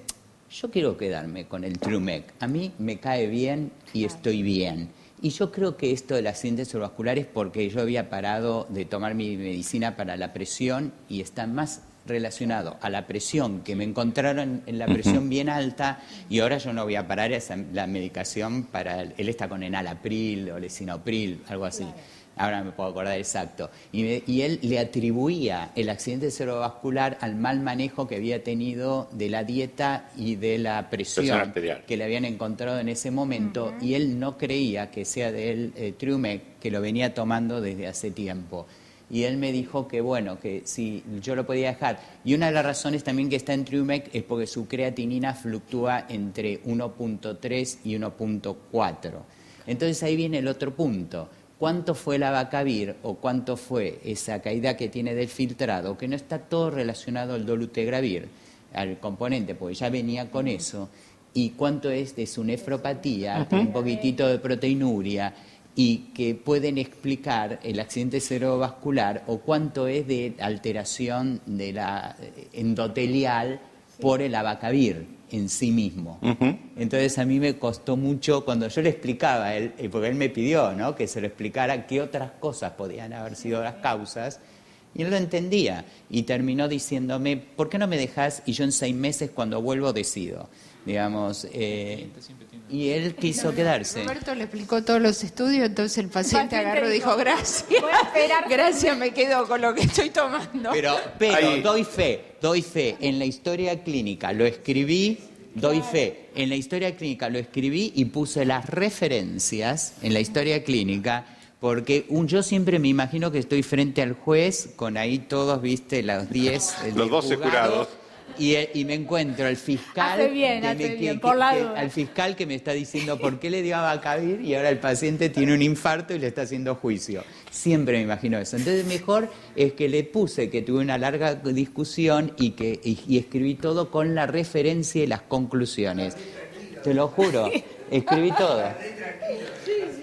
yo quiero quedarme con el Trumec, a mí me cae bien y estoy bien. Y yo creo que esto del accidente cerebrovascular es porque yo había parado de tomar mi medicina para la presión y está más relacionado a la presión, que me encontraron en la presión bien alta y ahora yo no voy a parar la medicación para... Él está con enalapril o lisinopril, algo así. Ahora me puedo acordar exacto. Y él le atribuía el accidente cerebrovascular al mal manejo que había tenido de la dieta y de la presión arterial que le habían encontrado en ese momento, y él no creía que sea de él Trumec, que lo venía tomando desde hace tiempo. Y él me dijo que bueno, que si yo lo podía dejar. Y una de las razones también que está en Trumec es porque su creatinina fluctúa entre 1.3 y 1.4. Entonces ahí viene el otro punto. ¿Cuánto fue el abacavir o cuánto fue esa caída que tiene del filtrado? Que no está todo relacionado al dolutegravir, al componente, porque ya venía con eso. ¿Y cuánto es de su nefropatía, un poquitito de proteinuria? y que pueden explicar el accidente cerebrovascular o cuánto es de alteración de la endotelial por el abacavir en sí mismo. Entonces a mí me costó mucho cuando yo le explicaba a él, porque él me pidió, ¿no?, que se lo explicara qué otras cosas podían haber sido las causas, y él lo entendía y terminó diciéndome, ¿por qué no me dejás y yo en 6 meses cuando vuelvo decido? Digamos, y él quiso quedarse. Roberto le explicó todos los estudios, entonces el paciente agarró y dijo, gracias, voy a esperar. Gracias, me quedo con lo que estoy tomando. Pero doy fe, en la historia clínica lo escribí, doy fe, en la historia clínica lo escribí y puse las referencias en la historia clínica, porque yo siempre me imagino que estoy frente al juez, con ahí todos, viste, los 10 los 12 jurados. Y me encuentro al fiscal, al fiscal que me está diciendo por qué le dio abacavir y ahora el paciente tiene un infarto y le está haciendo juicio. Siempre me imagino eso. Entonces mejor es que le puse que tuve una larga discusión y escribí todo con la referencia y las conclusiones. Te lo juro, escribí todo.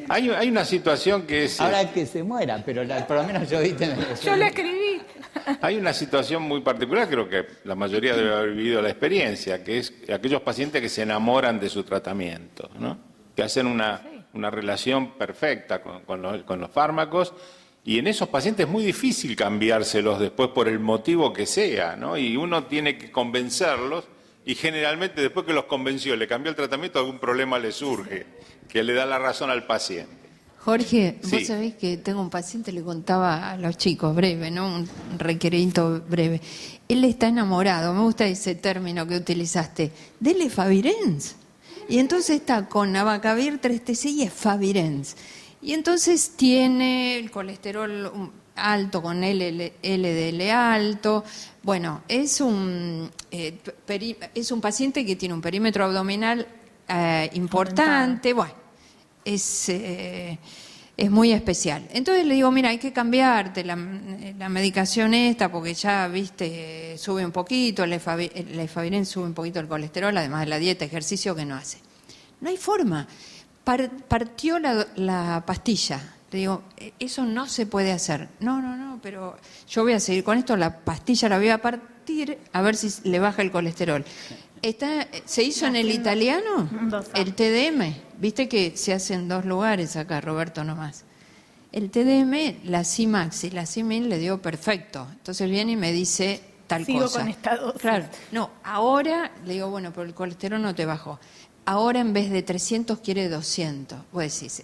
Hay una situación que es... Ahora que se muera, pero por lo menos yo, viste... Yo lo escribí. Hay una situación muy particular, creo que la mayoría debe haber vivido la experiencia, que es aquellos pacientes que se enamoran de su tratamiento, ¿no?, que hacen una relación perfecta con los fármacos, y en esos pacientes es muy difícil cambiárselos después por el motivo que sea, ¿no?, y uno tiene que convencerlos, y generalmente después que los convenció, le cambió el tratamiento, algún problema le surge, que le da la razón al paciente. Jorge, Sí. vos sabés que tengo un paciente, le contaba a los chicos, breve, ¿no?, un requerimiento breve. Él está enamorado, me gusta ese término que utilizaste, del Efavirenz. Y entonces está con abacavir 3-TC y Efavirenz. Y entonces tiene el colesterol alto con LDL alto. Bueno, es un paciente que tiene un perímetro abdominal importante. Bueno, es muy especial. Entonces le digo, mira, hay que cambiarte la medicación esta porque ya, viste, sube un poquito, el Efavirenz sube un poquito el colesterol, además de la dieta, ejercicio que no hace. No hay forma. Partió la pastilla. Le digo, eso no se puede hacer. No, pero yo voy a seguir con esto, la pastilla la voy a partir a ver si le baja el colesterol. ¿Se hizo en el italiano? El TDM. Viste que se hace en 2 lugares acá, Roberto, nomás. El TDM, la C-Max y la C-Min le dio perfecto. Entonces viene y me dice tal Sigo cosa. con esta dosis. Claro. No, ahora le digo, bueno, pero el colesterol no te bajó. Ahora en vez de 300 quiere 200. Vos decís,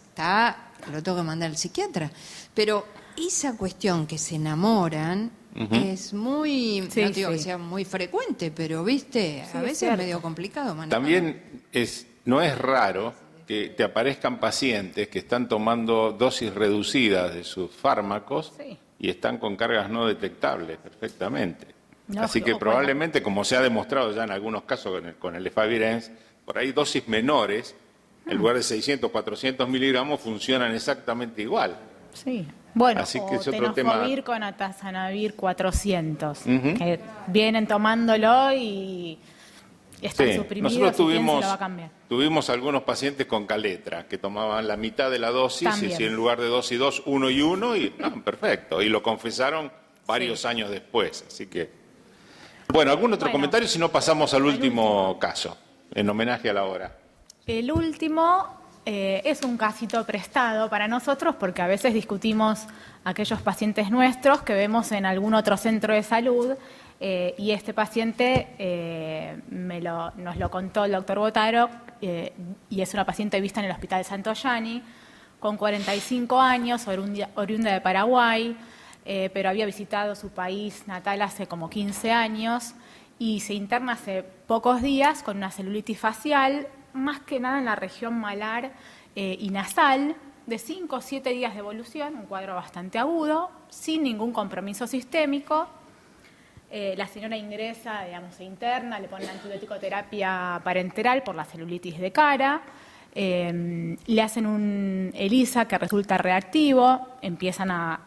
lo tengo que mandar al psiquiatra. Pero esa cuestión que se enamoran... Es muy, sí, no digo que sí, sea muy frecuente, pero viste, sí, a veces es medio complicado manejar. También no es raro que te aparezcan pacientes que están tomando dosis reducidas de sus fármacos y están con cargas no detectables perfectamente. No, Así que probablemente, como se ha demostrado ya en algunos casos con el Efavirenz, por ahí dosis menores, en lugar de 600, 400 miligramos, funcionan exactamente igual. Sí. Bueno, así que o es otro tenofovir con atazanavir 400, que vienen tomándolo y están suprimidos. Nosotros y ¿quién se lo va a cambiar? tuvimos algunos pacientes con Caletra que tomaban la mitad de la dosis, También. y si en lugar de 2 y 2, 1 y 1, y perfecto. Y lo confesaron varios años después. Así que, bueno, ¿algún otro comentario? Si no, pasamos al último caso, en homenaje a la hora. El último es un casito prestado para nosotros porque a veces discutimos aquellos pacientes nuestros que vemos en algún otro centro de salud y este paciente nos lo contó el doctor Botaro y es una paciente vista en el Hospital Santo Yani con 45 años, oriunda de Paraguay, pero había visitado su país natal hace como 15 años y se interna hace pocos días con una celulitis facial, más que nada en la región malar y nasal, de 5 o 7 días de evolución, un cuadro bastante agudo, sin ningún compromiso sistémico. La señora ingresa, digamos, se interna, le ponen antibiótico terapia parenteral por la celulitis de cara, le hacen un ELISA que resulta reactivo, empiezan a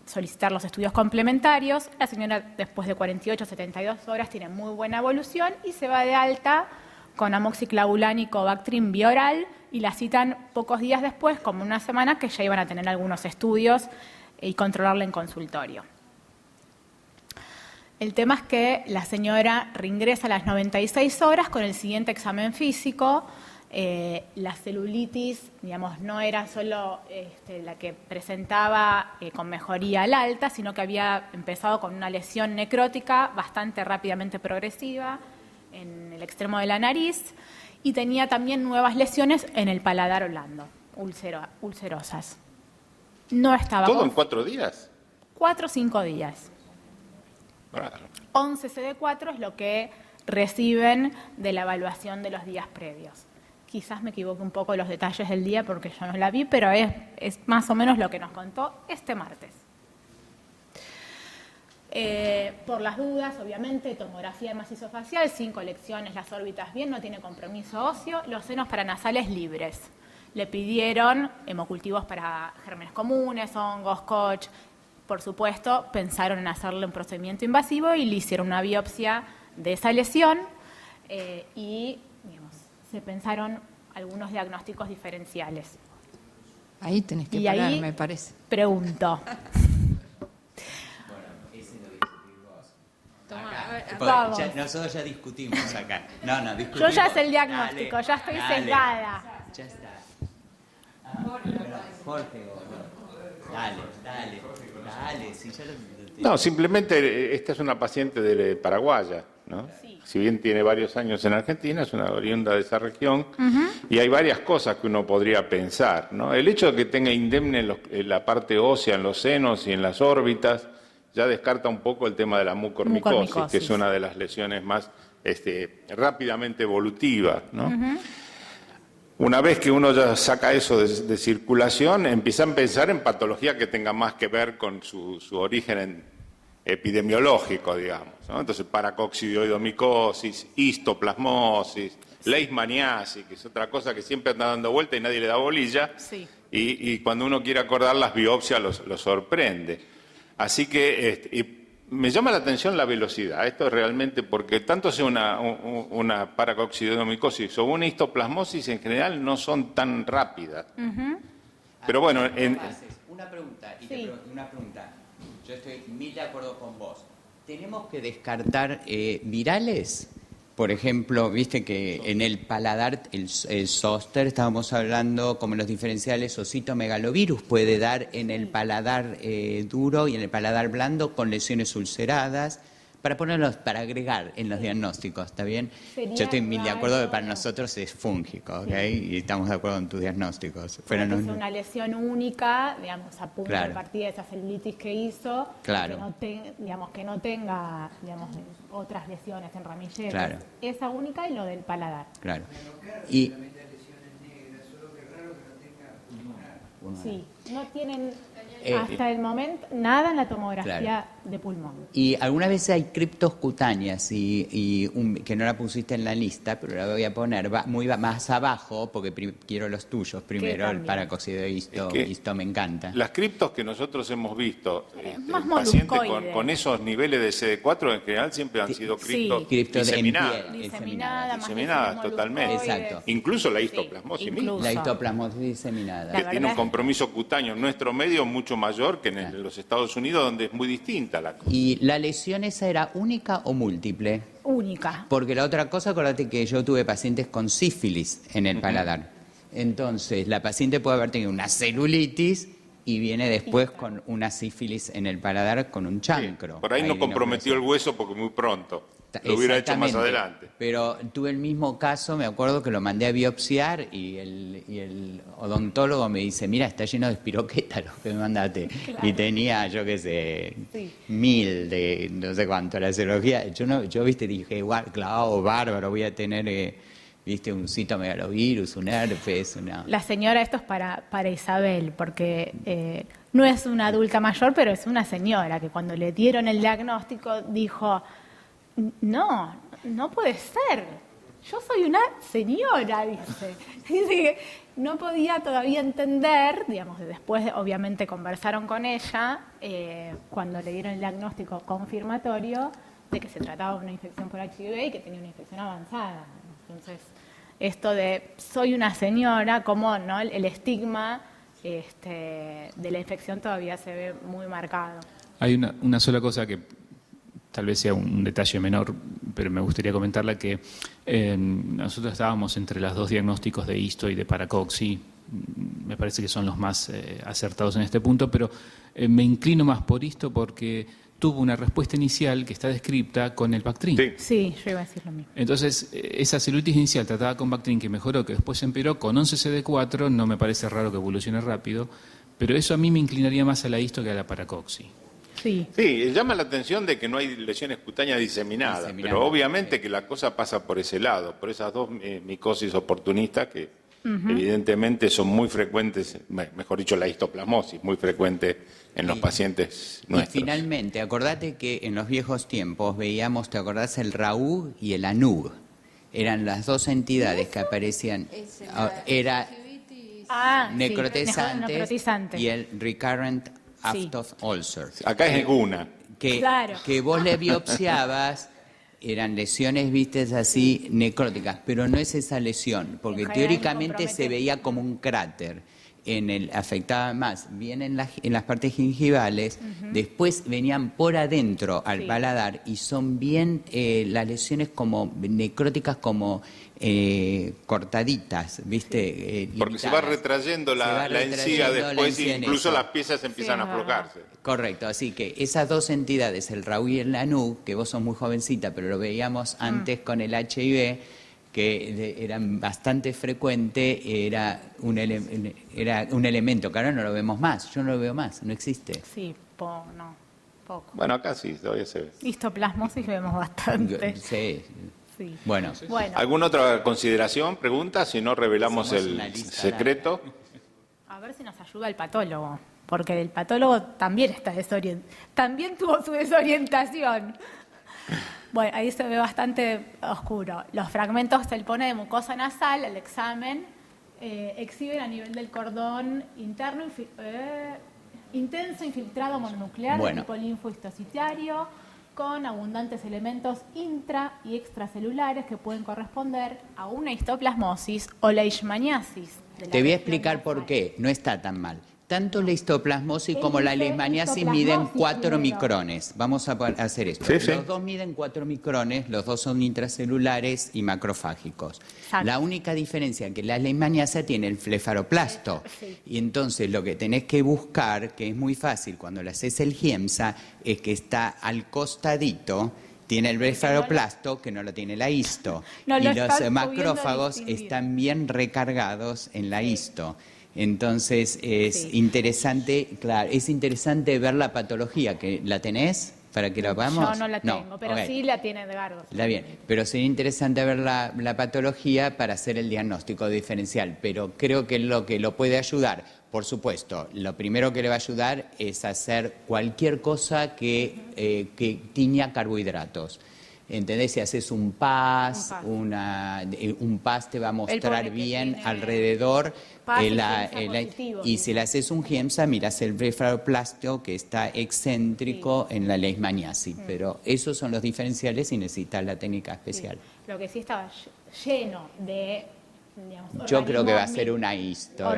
solicitar los estudios complementarios. La señora, después de 48 72 horas, tiene muy buena evolución y se va de alta con amoxiclavulánico Bactrim bioral y la citan pocos días después, como una semana, que ya iban a tener algunos estudios y controlarla en consultorio. El tema es que la señora reingresa a las 96 horas con el siguiente examen físico. La celulitis, digamos, no era solo la que presentaba con mejoría al alta, sino que había empezado con una lesión necrótica bastante rápidamente progresiva en el extremo de la nariz y tenía también nuevas lesiones en el paladar blando, ulcerosas. No estaba... ¿Todo en 4 días? 4 o 5 días. Claro. 11 CD4 es lo que reciben de la evaluación de los días previos. Quizás me equivoque un poco los detalles del día porque yo no la vi, pero es más o menos lo que nos contó este martes. Por las dudas, obviamente, tomografía de macizo facial, 5 lecciones, las órbitas bien, no tiene compromiso óseo, los senos paranasales libres. Le pidieron hemocultivos para gérmenes comunes, hongos, Koch. Por supuesto, pensaron en hacerle un procedimiento invasivo y le hicieron una biopsia de esa lesión y, digamos, se pensaron algunos diagnósticos diferenciales. Ahí tenés que y parar, ahí me parece. Pregunto. Bueno, ese lo discutís vos. Toma, Acá. a ver, Porque vamos. nosotros ya discutimos acá. No, Yo discutimos. ya sé el diagnóstico, Dale, ya estoy dale. sesgada. Ya está. Jorge, dale, si ya lo... No, simplemente esta es una paciente de paraguaya, ¿no? Sí. Si bien tiene varios años en Argentina, es una oriunda de esa región, y hay varias cosas que uno podría pensar, ¿no? El hecho de que tenga indemne en la parte ósea, en los senos y en las órbitas, ya descarta un poco el tema de la mucormicosis, que es una de las lesiones más rápidamente evolutivas, ¿no? Una vez que uno ya saca eso de circulación, empiezan a pensar en patología que tenga más que ver con su origen epidemiológico, digamos, ¿no? Entonces, paracoccidioidomicosis, histoplasmosis, leishmaniasis, que es otra cosa que siempre anda dando vuelta y nadie le da bolilla, Sí. y cuando uno quiere acordar las biopsias lo sorprende. Así que me llama la atención la velocidad, esto es realmente, porque tanto sea una paracoccidioidomicosis o una histoplasmosis en general no son tan rápidas. Pero bueno, Una pregunta, Sí. una pregunta. Yo estoy muy de acuerdo con vos. ¿Tenemos que descartar virales? Por ejemplo, viste que en el paladar, el zóster, estábamos hablando como los diferenciales ocitomegalovirus puede dar en el paladar duro y en el paladar blando con lesiones ulceradas, para agregar en los diagnósticos, ¿está bien? Sería Yo estoy muy de acuerdo que para raro. nosotros es fúngico, ¿ok? Y estamos de acuerdo en tus diagnósticos. Pero Pero es no, una lesión única, digamos, a punto Claro. de partida de esa celulitis que hizo, Claro. que no tenga, digamos, otras lesiones en ramilleros. Claro. Esa única y lo del paladar. claro. Y También hay lesiones negras, solo que es raro que no tenga pulmonar. Sí, no tienen Eh, hasta el momento nada en la tomografía Claro. de pulmón. Y algunas veces hay criptos cutáneas que no la pusiste en la lista, pero la voy a poner más abajo porque quiero los tuyos primero. El también. paracocidoisto Es que histo me encanta. las criptos que nosotros hemos visto, más en pacientes moluscoide. con esos niveles de CD4 en general siempre han sido criptos Criptos en diseminadas. piel. Diseminada, más Diseminadas, lesiones totalmente. moluscoides. Exacto. Incluso la histoplasmosis Sí, misma, incluso. La histoplasmosis diseminada. La que tiene verdad un es- compromiso cutáneo en nuestro medio mucho mayor que en los Estados Unidos, donde es muy distinta la cosa. ¿Y la lesión esa era única o múltiple? Única. Porque la otra cosa, acuérdate que yo tuve pacientes con sífilis en el paladar. Entonces, la paciente puede haber tenido una celulitis y viene después con una sífilis en el paladar con un chancro. Por ahí no comprometió el hueso porque muy pronto. Lo hubiera hecho más Exactamente. adelante. Pero tuve el mismo caso, me acuerdo que lo mandé a biopsiar y el odontólogo me dice, mira, está lleno de espiroqueta lo que me mandaste. Y tenía, yo qué sé, Sí. 1000 de no sé cuánto la cirugía. Yo viste, dije, igual, claro, bárbaro, voy a tener, viste, un citomegalovirus, un herpes, una... La señora, esto es para Isabel, porque no es una adulta mayor, pero es una señora que cuando le dieron el diagnóstico dijo, no puede ser, yo soy una señora, dice. Dice que no podía todavía entender, digamos, después obviamente conversaron con ella, cuando le dieron el diagnóstico confirmatorio de que se trataba de una infección por HIV y que tenía una infección avanzada. Entonces, esto de soy una señora, como ¿no? el estigma de la infección todavía se ve muy marcado. Hay una sola cosa que tal vez sea un detalle menor, pero me gustaría comentarla, que nosotros estábamos entre los dos diagnósticos de histo y de paracoxi. Me parece que son los más acertados en este punto, pero me inclino más por histo porque tuvo una respuesta inicial que está descripta con el Bactrim. Sí, yo iba a decir lo mismo. Entonces, esa celulitis inicial tratada con Bactrim que mejoró, que después empeoró con 11CD4, no me parece raro que evolucione rápido, pero eso a mí me inclinaría más a la histo que a la paracoxi. Sí. Sí, llama la atención de que no hay lesiones cutáneas diseminadas, pero obviamente que la cosa pasa por ese lado, por esas dos micosis oportunistas que evidentemente son muy frecuentes, mejor dicho, la histoplasmosis, muy frecuente en los pacientes nuestros. Y finalmente, acordate que en los viejos tiempos veíamos, ¿te acordás? El RAU y el ANUG. Eran las dos entidades que aparecían. Era necrotizante y el recurrent aphthous ulcer. Acá es una. Que vos le biopsiabas, eran lesiones, vistes, así, necróticas, pero no es esa lesión, porque teóricamente se veía como un cráter. Afectaba más bien en las partes gingivales, después venían por adentro al paladar y son bien las lesiones como necróticas, como cortaditas, ¿viste? Porque se va retrayendo la encía después y incluso las piezas empiezan a aflojarse. Correcto, así que esas dos entidades, el RAU y el ANUG, que vos sos muy jovencita, pero lo veíamos antes con el HIV, que eran bastante frecuente, era un elemento que ahora no lo vemos más, yo no lo veo más, no existe. Sí, poco. Bueno, acá sí, todavía se ve. Histoplasmosis vemos bastante. Sí. Bueno. ¿Alguna otra consideración, pregunta? Si no, revelamos el secreto. A ver si nos ayuda el patólogo, porque el patólogo también está también tuvo su desorientación. Bueno, ahí se ve bastante oscuro. Los fragmentos del pone de mucosa nasal, el examen, exhiben a nivel del cordón interno intenso infiltrado mononuclear de tipo linfohistocitario, con abundantes elementos intra y extracelulares que pueden corresponder a una histoplasmosis o leishmaniasis. Te voy a explicar por qué, no está tan mal. Tanto la histoplasmosis como la leishmaniasis miden 4 micrones. Vamos a hacer esto. Los dos miden 4 micrones, los dos son intracelulares y macrofágicos. Exacto. La única diferencia es que la leishmaniasis tiene el blefaroplasto. Y entonces lo que tenés que buscar, que es muy fácil cuando le haces el GIEMSA, es que está al costadito, tiene el blefaroplasto, que no lo tiene la histo. Y los macrófagos están bien recargados en la histo. Entonces es interesante, claro, es interesante ver la patología, que ¿la tenés para que la veamos? Yo no la tengo, pero sí la tiene Edgardo. Está bien, pero sería interesante ver la patología para hacer el diagnóstico diferencial, pero creo que lo puede ayudar, por supuesto, lo primero que le va a ayudar es hacer cualquier cosa que tiña carbohidratos. ¿Entendés? Si haces un PAS, un PAS te va a mostrar bien alrededor. Y si le haces un GIEMSA, mirás el blefaroplasto que está excéntrico en la leishmaniasis. Pero esos son los diferenciales y necesitas la técnica especial. Lo que sí estaba lleno de... Yo creo que va a ser una histo.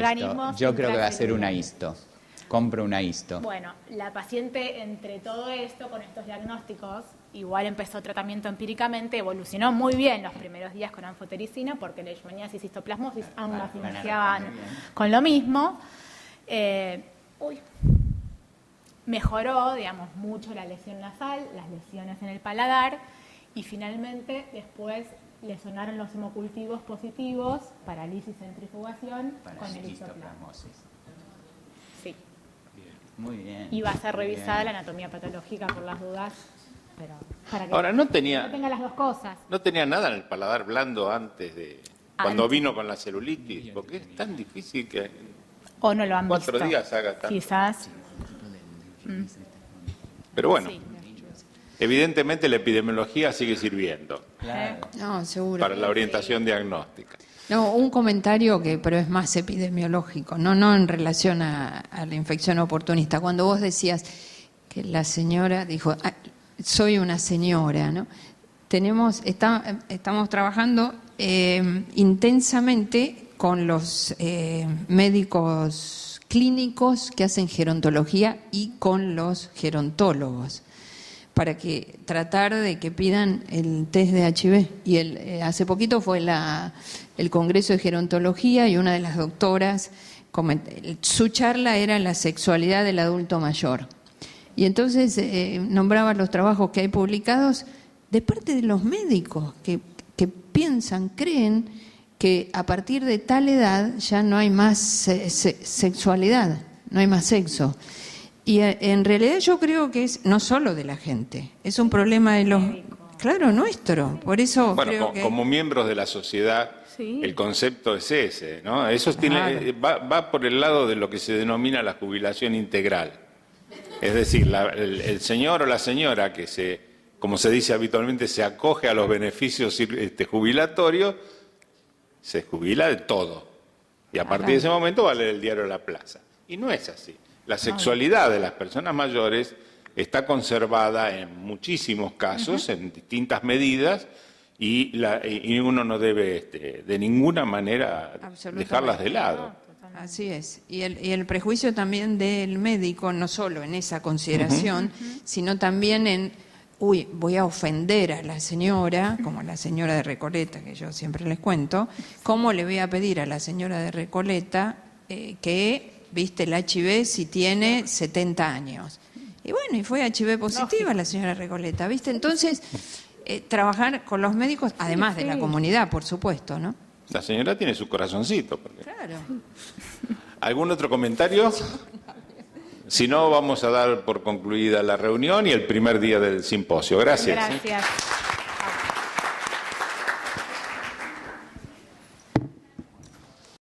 Yo creo que va a ser una histo. Compro una histo. Bueno, la paciente entre todo esto, con estos diagnósticos, igual empezó tratamiento empíricamente, evolucionó muy bien los primeros días con anfotericina, porque leishmaniasis y histoplasmosis ambas iniciaban con lo mismo. Mejoró, digamos, mucho la lesión nasal, las lesiones en el paladar, y finalmente después le sonaron los hemocultivos positivos, parálisis, centrifugación, con el histoplasmosis. Sí. Muy bien. Y va a ser revisada la anatomía patológica por las dudas, pero para que ahora no tenga las dos cosas. No tenía nada en el paladar blando antes de cuando vino con la celulitis, porque es tan difícil que o no lo han 4 visto. días haga tanto. Quizás. Pero bueno, evidentemente la epidemiología sigue sirviendo No, seguro. para la orientación diagnóstica. No, un comentario pero es más epidemiológico, no en relación a la infección oportunista. Cuando vos decías que la señora dijo, soy una señora, ¿no? Estamos trabajando intensamente con los médicos clínicos que hacen gerontología y con los gerontólogos, para que tratar de que pidan el test de HIV. Y hace poquito fue el Congreso de Gerontología y una de las doctoras, su charla era la sexualidad del adulto mayor. Y entonces nombraba los trabajos que hay publicados de parte de los médicos que piensan, creen que a partir de tal edad ya no hay más sexualidad, no hay más sexo. Y en realidad yo creo que es no solo de la gente, es un problema de los... Claro, nuestro. Por eso bueno, creo que... como miembros de la sociedad, Sí. el concepto es ese, ¿no? Eso tiene, va por el lado de lo que se denomina la jubilación integral. Es decir, el señor o la señora que como se dice habitualmente, se acoge a los beneficios jubilatorios, se jubila de todo. Y a partir de ese momento va a leer el diario La Plaza. Y no es así. La sexualidad de las personas mayores está conservada en muchísimos casos, en distintas medidas, y uno no debe de ninguna manera dejarlas de lado. Así es. Y el prejuicio también del médico, no solo en esa consideración, sino también en, voy a ofender a la señora, como la señora de Recoleta, que yo siempre les cuento, ¿cómo le voy a pedir a la señora de Recoleta que, viste, el HIV si tiene 70 años? Y bueno, y fue HIV positiva la señora Recoleta, ¿viste? Entonces, trabajar con los médicos, además de la comunidad, por supuesto, ¿no? La señora tiene su corazoncito. Claro. ¿Algún otro comentario? Si no, vamos a dar por concluida la reunión y el primer día del simposio. Gracias. Gracias.